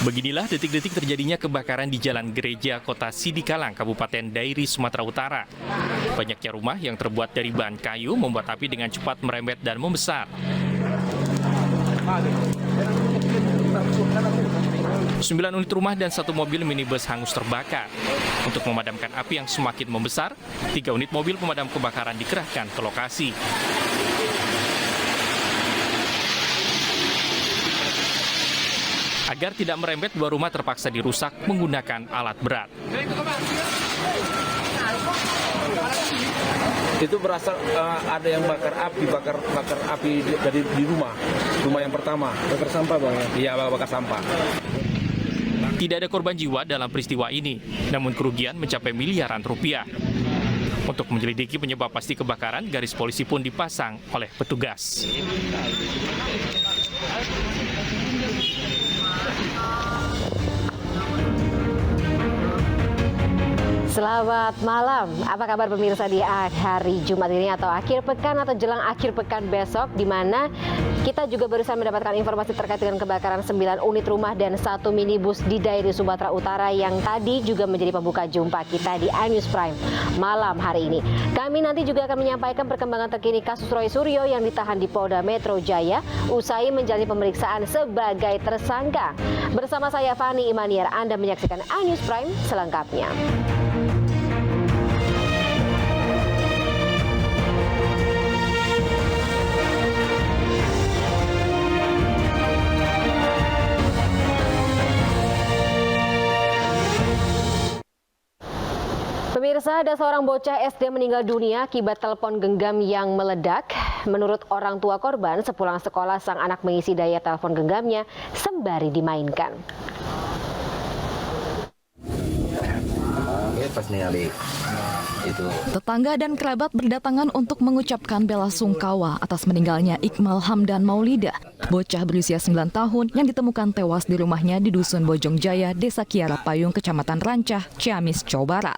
Beginilah detik-detik terjadinya kebakaran di Jalan Gereja Kota Sidikalang, Kabupaten Dairi, Sumatera Utara. Banyaknya rumah yang terbuat dari bahan kayu membuat api dengan cepat merembet dan membesar. 9 unit rumah dan 1 mobil minibus hangus terbakar. Untuk memadamkan api yang semakin membesar, 3 unit mobil pemadam kebakaran dikerahkan ke lokasi. Agar tidak merembet, 2 rumah terpaksa dirusak menggunakan alat berat. Itu berasal ada yang bakar api dari di rumah yang pertama. Bakar sampah bang? Iya, bakar sampah. Tidak ada korban jiwa dalam peristiwa ini, namun kerugian mencapai miliaran rupiah. Untuk menyelidiki penyebab pasti kebakaran, garis polisi pun dipasang oleh petugas. Selamat malam, apa kabar pemirsa di hari Jumat ini atau akhir pekan atau jelang akhir pekan besok, di mana kita juga barusan mendapatkan informasi terkait dengan kebakaran 9 unit rumah dan 1 minibus di Dairi, Sumatera Utara yang tadi juga menjadi pembuka jumpa kita di iNews Prime malam hari ini. Kami nanti juga akan menyampaikan perkembangan terkini kasus Roy Suryo yang ditahan di Polda Metro Jaya usai menjalani pemeriksaan sebagai tersangka. Bersama saya Fani Imaniar, Anda menyaksikan iNews Prime selengkapnya. Pemirsa, ada seorang bocah SD meninggal dunia akibat telepon genggam yang meledak. Menurut orang tua korban, sepulang sekolah sang anak mengisi daya telepon genggamnya sembari dimainkan. Pas ningali itu. Tetangga dan kerabat berdatangan untuk mengucapkan bela sungkawa atas meninggalnya Iqmal Hamdan Maulida, bocah berusia 9 tahun yang ditemukan tewas di rumahnya di Dusun Bojong Jaya, Desa Kiara Payung, Kecamatan Rancah, Ciamis, Jawa Barat.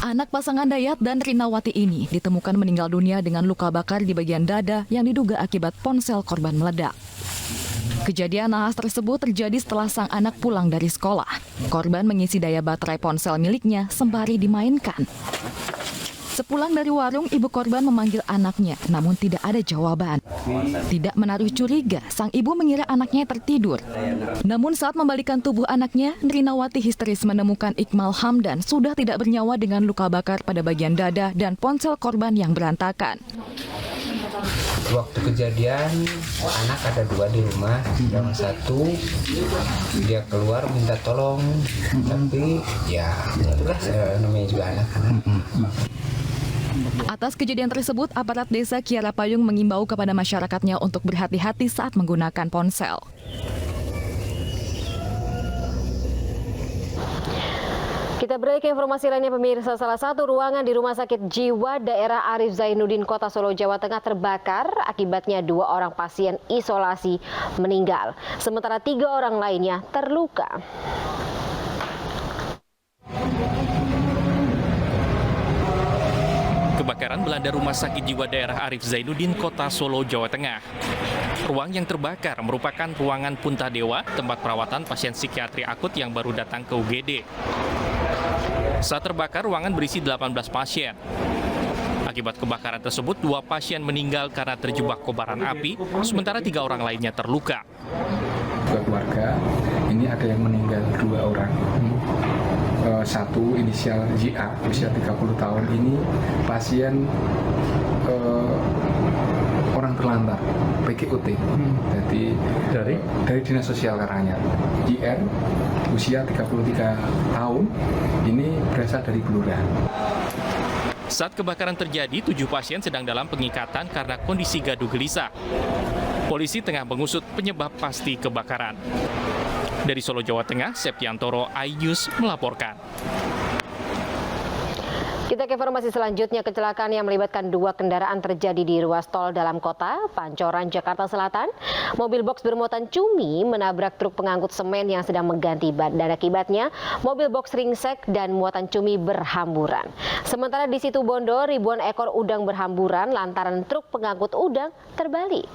Anak pasangan Dayat dan Rinawati ini ditemukan meninggal dunia dengan luka bakar di bagian dada yang diduga akibat ponsel korban meledak. Kejadian naas tersebut terjadi setelah sang anak pulang dari sekolah. Korban mengisi daya baterai ponsel miliknya sembari dimainkan. Sepulang dari warung, ibu korban memanggil anaknya, namun tidak ada jawaban. Tidak menaruh curiga, sang ibu mengira anaknya tertidur. Namun saat membalikan tubuh anaknya, Rinawati histeris menemukan Iqmal Hamdan sudah tidak bernyawa dengan luka bakar pada bagian dada dan ponsel korban yang berantakan. Waktu kejadian anak ada 2 di rumah, yang satu dia keluar minta tolong, tapi ya itulah namanya juga anak-anak. Atas kejadian tersebut, aparat desa Kiara Payung mengimbau kepada masyarakatnya untuk berhati-hati saat menggunakan ponsel. Kita beralih ke informasi lainnya pemirsa. Salah satu ruangan di Rumah Sakit Jiwa Daerah Arif Zainuddin, Kota Solo, Jawa Tengah terbakar. Akibatnya 2 orang pasien isolasi meninggal, sementara 3 orang lainnya terluka. Kebakaran melanda Rumah Sakit Jiwa Daerah Arif Zainuddin, Kota Solo, Jawa Tengah. Ruang yang terbakar merupakan ruangan Punta Dewa, tempat perawatan pasien psikiatri akut yang baru datang ke UGD. Saat terbakar, ruangan berisi 18 pasien. Akibat kebakaran tersebut, 2 pasien meninggal karena terjebak kobaran api, sementara 3 orang lainnya terluka. Keluarga, ini ada yang meninggal 2 orang. Satu inisial JA, usia 30 tahun ini pasien orang terlantar, PGOT. Jadi dari Dinas Sosial Karanganyar. JN, usia 33 tahun, ini berasal dari Blora. Saat kebakaran terjadi, 7 pasien sedang dalam pengikatan karena kondisi gaduh gelisah. Polisi tengah mengusut penyebab pasti kebakaran. Dari Solo, Jawa Tengah, Septiantoro, iNews melaporkan. Kita ke informasi selanjutnya. Kecelakaan yang melibatkan 2 kendaraan terjadi di ruas tol dalam kota, Pancoran, Jakarta Selatan. Mobil box bermuatan cumi menabrak truk pengangkut semen yang sedang mengganti ban, dan akibatnya mobil box ringsek dan muatan cumi berhamburan. Sementara di Situ Bondo, ribuan ekor udang berhamburan lantaran truk pengangkut udang terbalik.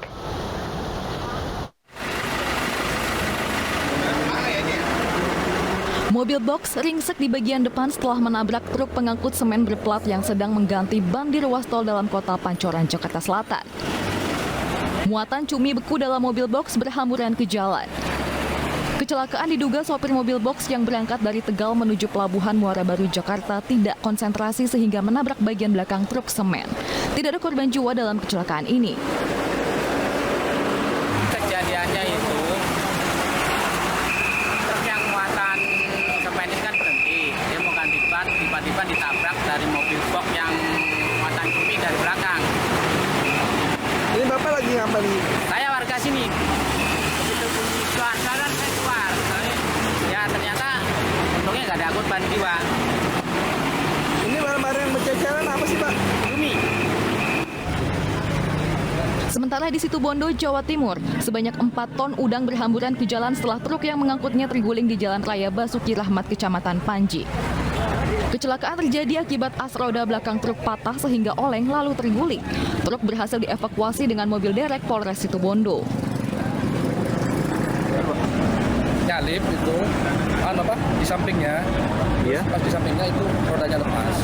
Mobil box ringsek di bagian depan setelah menabrak truk pengangkut semen berplat yang sedang mengganti ban di ruas tol dalam kota Pancoran, Jakarta Selatan. Muatan cumi beku dalam mobil box berhamburan ke jalan. Kecelakaan diduga sopir mobil box yang berangkat dari Tegal menuju Pelabuhan Muara Baru, Jakarta tidak konsentrasi sehingga menabrak bagian belakang truk semen. Tidak ada korban jiwa dalam kecelakaan ini. Kejadiannya itu truk yang muatan semen ini kan berhenti, dia mau ganti ban, tiba-tiba ditabrak dari mobil box yang muatan cumi dari belakang. Ini Bapak lagi ngapain? Saya warga sini, begitu bunyi jalan saya keluar. Ya ternyata untungnya nggak ada korban jiwa. Ini barang-barang yang berceceran apa sih Pak? Cumi. Sementara di Situbondo, Jawa Timur, sebanyak 4 ton udang berhamburan ke jalan setelah truk yang mengangkutnya terguling di Jalan Raya Basuki Rahmat, Kecamatan Panji. Kecelakaan terjadi akibat as roda belakang truk patah sehingga oleng lalu terguling. Truk berhasil dievakuasi dengan mobil derek Polres Situbondo. Nyalip itu, di sampingnya, pas di sampingnya itu rodanya lepas.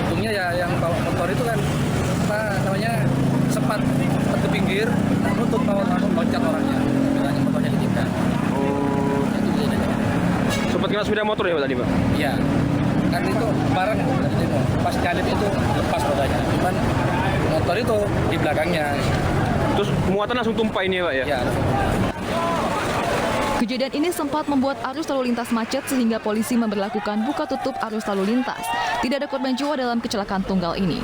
Untungnya ya yang bawa motor itu kan sempat ke pinggir, nutup loncat orangnya, bilangnya motornya ditinggal. Sempat kena sepeda motor ya Pak tadi Pak? Iya, kan itu barang pas nyalip itu lepas rodanya, cuman motor itu di belakangnya. Terus muatan langsung tumpah ini ya Pak ya? Iya. Kejadian ini sempat membuat arus lalu lintas macet sehingga polisi memberlakukan buka tutup arus lalu lintas. Tidak ada korban jiwa dalam kecelakaan tunggal ini.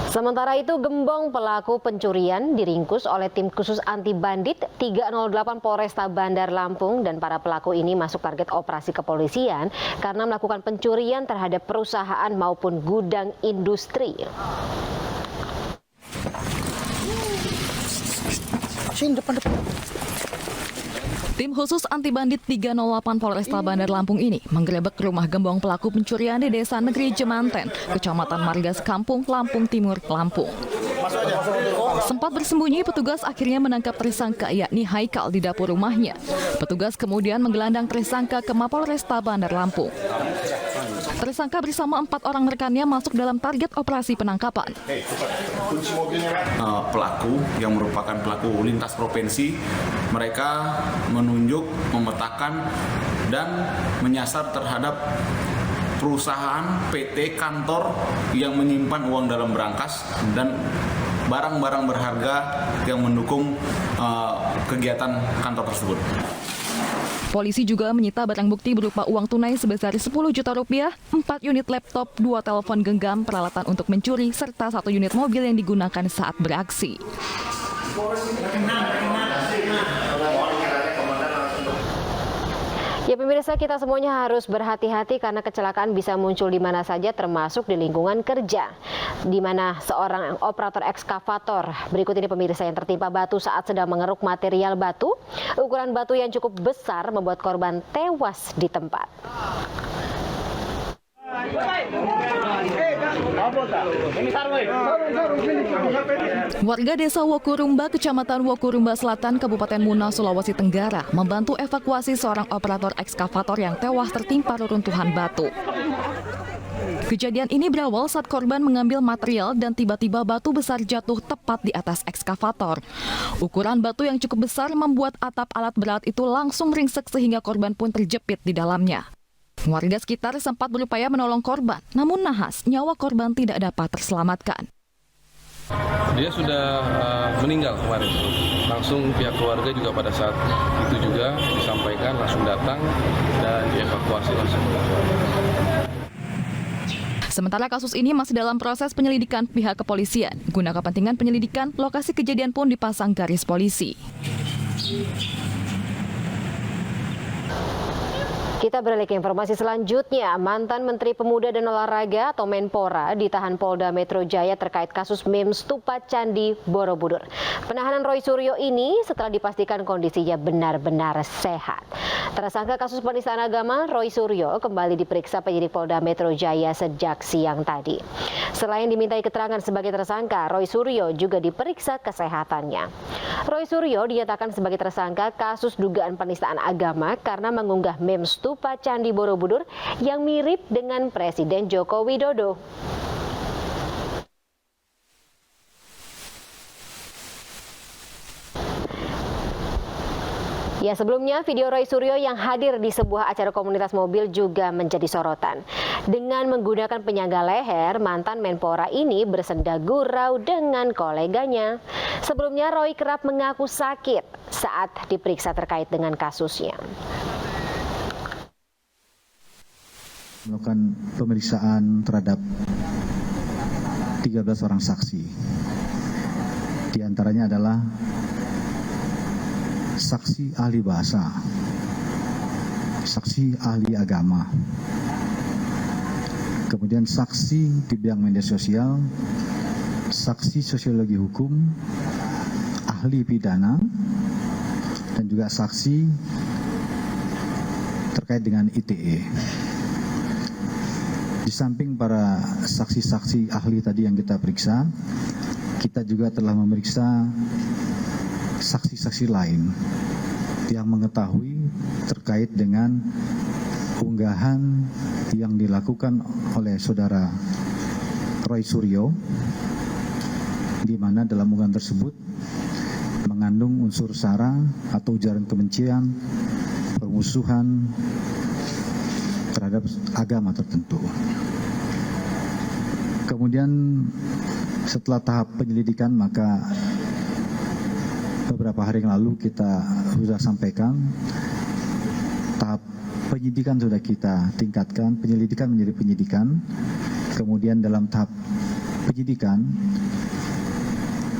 Sementara itu, gembong pelaku pencurian diringkus oleh tim khusus anti bandit 308 Polresta Bandar Lampung dan para pelaku ini masuk target operasi kepolisian karena melakukan pencurian terhadap perusahaan maupun gudang industri. Tim khusus anti bandit 308 Polresta Bandar Lampung ini menggerebek rumah gembong pelaku pencurian di Desa Negeri Jemanten, Kecamatan Margas Kampung, Lampung Timur, Lampung. Sempat bersembunyi, petugas akhirnya menangkap tersangka yakni Haikal di dapur rumahnya. Petugas kemudian menggelandang tersangka ke Mapolresta Bandar Lampung. Tersangka bersama 4 orang rekannya masuk dalam target operasi penangkapan. Pelaku yang merupakan pelaku lintas provinsi, mereka menunjuk, memetakan, dan menyasar terhadap perusahaan, PT, kantor yang menyimpan uang dalam berangkas dan barang-barang berharga yang mendukung kegiatan kantor tersebut. Polisi juga menyita barang bukti berupa uang tunai sebesar 10 juta rupiah, 4 unit laptop, 2 telepon genggam, peralatan untuk mencuri, serta 1 unit mobil yang digunakan saat beraksi. Ya pemirsa, kita semuanya harus berhati-hati karena kecelakaan bisa muncul di mana saja termasuk di lingkungan kerja. Di mana seorang operator ekskavator, berikut ini pemirsa, yang tertimpa batu saat sedang mengeruk material batu. Ukuran batu yang cukup besar membuat korban tewas di tempat. Warga desa Wokurumba, Kecamatan Wokurumba Selatan, Kabupaten Muna, Sulawesi Tenggara membantu evakuasi seorang operator ekskavator yang tewas tertimpa reruntuhan batu. Kejadian ini berawal saat korban mengambil material dan tiba-tiba batu besar jatuh tepat di atas ekskavator. Ukuran batu yang cukup besar membuat atap alat berat itu langsung ringsek sehingga korban pun terjepit di dalamnya. Warga sekitar sempat berupaya menolong korban, namun nahas nyawa korban tidak dapat terselamatkan. Dia sudah meninggal kemarin. Langsung pihak keluarga juga pada saat itu juga disampaikan, langsung datang dan dievakuasi langsung. Sementara kasus ini masih dalam proses penyelidikan pihak kepolisian. Guna kepentingan penyelidikan, lokasi kejadian pun dipasang garis polisi. Kita beralih ke informasi selanjutnya. Mantan Menteri Pemuda dan Olahraga atau Menpora ditahan Polda Metro Jaya terkait kasus meme stupa Candi Borobudur. Penahanan Roy Suryo ini setelah dipastikan kondisinya benar-benar sehat. Tersangka kasus penistaan agama Roy Suryo kembali diperiksa penyidik Polda Metro Jaya sejak siang tadi. Selain dimintai keterangan sebagai tersangka, Roy Suryo juga diperiksa kesehatannya. Roy Suryo dinyatakan sebagai tersangka kasus dugaan penistaan agama karena mengunggah meme stupa Candi Borobudur yang mirip dengan Presiden Joko Widodo. Ya, sebelumnya video Roy Suryo yang hadir di sebuah acara komunitas mobil juga menjadi sorotan. Dengan menggunakan penyangga leher, mantan Menpora ini bersenda gurau dengan koleganya. Sebelumnya Roy kerap mengaku sakit saat diperiksa terkait dengan kasusnya. Melakukan pemeriksaan terhadap 13 orang saksi. Di antaranya adalah saksi ahli bahasa, saksi ahli agama, kemudian saksi di bidang media sosial, saksi sosiologi hukum, ahli pidana, dan juga saksi terkait dengan ITE. Di samping para saksi-saksi ahli tadi yang kita periksa, kita juga telah memeriksa saksi-saksi lain yang mengetahui terkait dengan unggahan yang dilakukan oleh saudara Roy Suryo, di mana dalam unggahan tersebut mengandung unsur sara atau ujaran kebencian, permusuhan terhadap agama tertentu. Kemudian setelah tahap penyelidikan, maka beberapa hari yang lalu kita sudah sampaikan tahap penyidikan sudah kita tingkatkan, penyelidikan menjadi penyidikan. Kemudian dalam tahap penyidikan,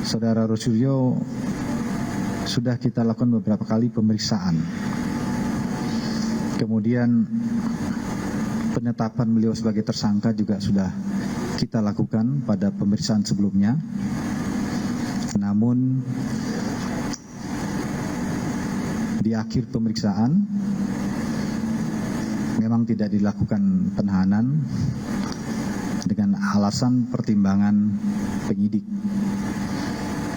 saudara Roy Suryo sudah kita lakukan beberapa kali pemeriksaan. Kemudian penetapan beliau sebagai tersangka juga sudah kita lakukan pada pemeriksaan sebelumnya. Namun di akhir pemeriksaan memang tidak dilakukan penahanan dengan alasan pertimbangan penyidik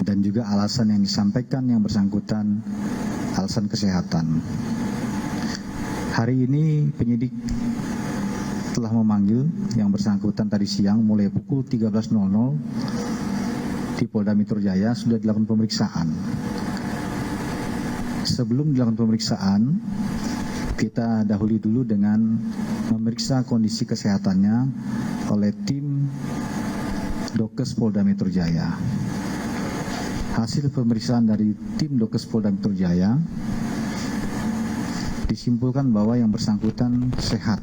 dan juga alasan yang disampaikan yang bersangkutan alasan kesehatan. Hari ini penyidik telah memanggil yang bersangkutan tadi siang mulai pukul 13.00 di Polda Metro Jaya sudah dilakukan pemeriksaan. Sebelum dilakukan pemeriksaan, kita dahului dulu dengan memeriksa kondisi kesehatannya oleh tim Dokes Polda Metro Jaya. Hasil pemeriksaan dari tim Dokes Polda Metro Jaya disimpulkan bahwa yang bersangkutan sehat,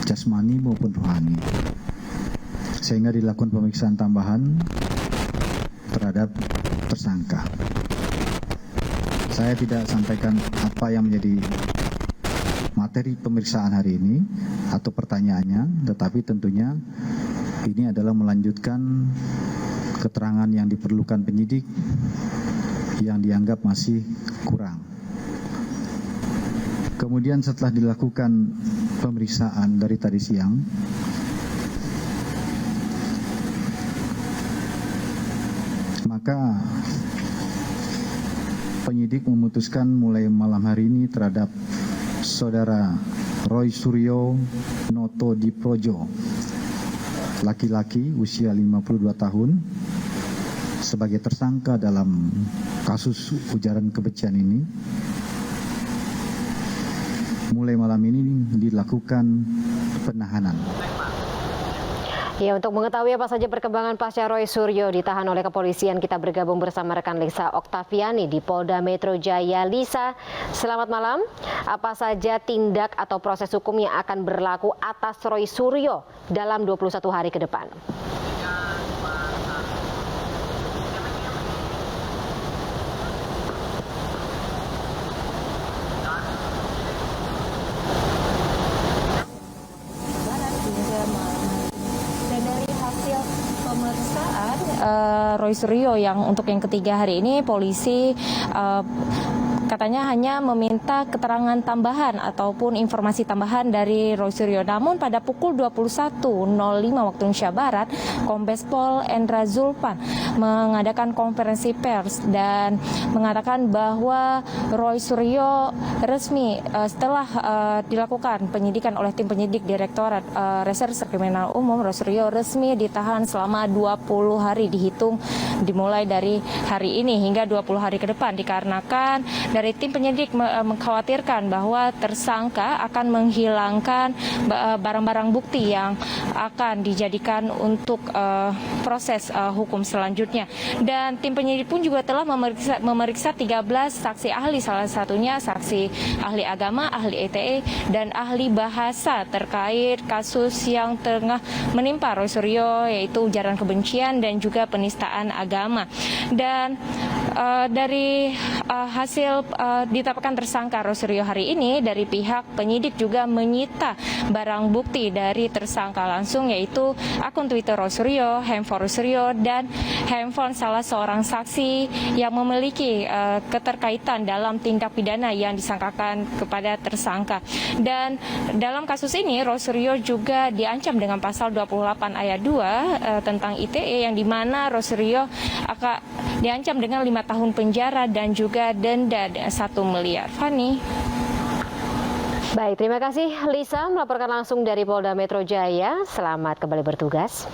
jasmani maupun rohani, sehingga dilakukan pemeriksaan tambahan terhadap tersangka. Saya tidak sampaikan apa yang menjadi materi pemeriksaan hari ini atau pertanyaannya, tetapi tentunya ini adalah melanjutkan keterangan yang diperlukan penyidik yang dianggap masih kurang. Kemudian setelah dilakukan pemeriksaan dari tadi siang, maka penyidik memutuskan mulai malam hari ini terhadap saudara Roy Suryo Noto Diprojo, laki-laki usia 52 tahun, sebagai tersangka dalam kasus ujaran kebencian ini. Mulai malam ini dilakukan penahanan. Ya, untuk mengetahui apa saja perkembangan pasca Roy Suryo ditahan oleh kepolisian, kita bergabung bersama rekan Lisa Oktaviani di Polda Metro Jaya. Lisa, selamat malam. Apa saja tindak atau proses hukum yang akan berlaku atas Roy Suryo dalam 21 hari ke depan? Roy Suryo yang untuk yang ketiga hari ini polisi katanya hanya meminta keterangan tambahan ataupun informasi tambahan dari Roy Suryo. Namun pada pukul 21.05 waktu Indonesia Barat, Kombes Pol Endra Zulpan mengadakan konferensi pers dan mengatakan bahwa Roy Suryo resmi setelah dilakukan penyidikan oleh tim penyidik Direktorat Reserse Kriminal Umum, Roy Suryo resmi ditahan selama 20 hari dihitung dimulai dari hari ini hingga 20 hari ke depan, dikarenakan dari tim penyidik mengkhawatirkan bahwa tersangka akan menghilangkan barang-barang bukti yang akan dijadikan untuk proses hukum selanjutnya. Dan tim penyidik pun juga telah memeriksa 13 saksi ahli, salah satunya saksi ahli agama, ahli ITE, dan ahli bahasa terkait kasus yang tengah menimpa Roy Suryo, yaitu ujaran kebencian dan juga penistaan agama. Dan dari hasil ditetapkan tersangka Roy Suryo hari ini, dari pihak penyidik juga menyita barang bukti dari tersangka langsung, yaitu akun Twitter Roy Suryo, handphone Roy Suryo, dan handphone salah seorang saksi yang memiliki keterkaitan dalam tindak pidana yang disangkakan kepada tersangka. Dan dalam kasus ini Roy Suryo juga diancam dengan pasal 28 ayat 2 tentang ITE, yang dimana Roy Suryo akan diancam dengan 5 tahun penjara dan juga denda 1 miliar. Fani. Baik, terima kasih Lisa melaporkan langsung dari Polda Metro Jaya. Selamat kembali bertugas.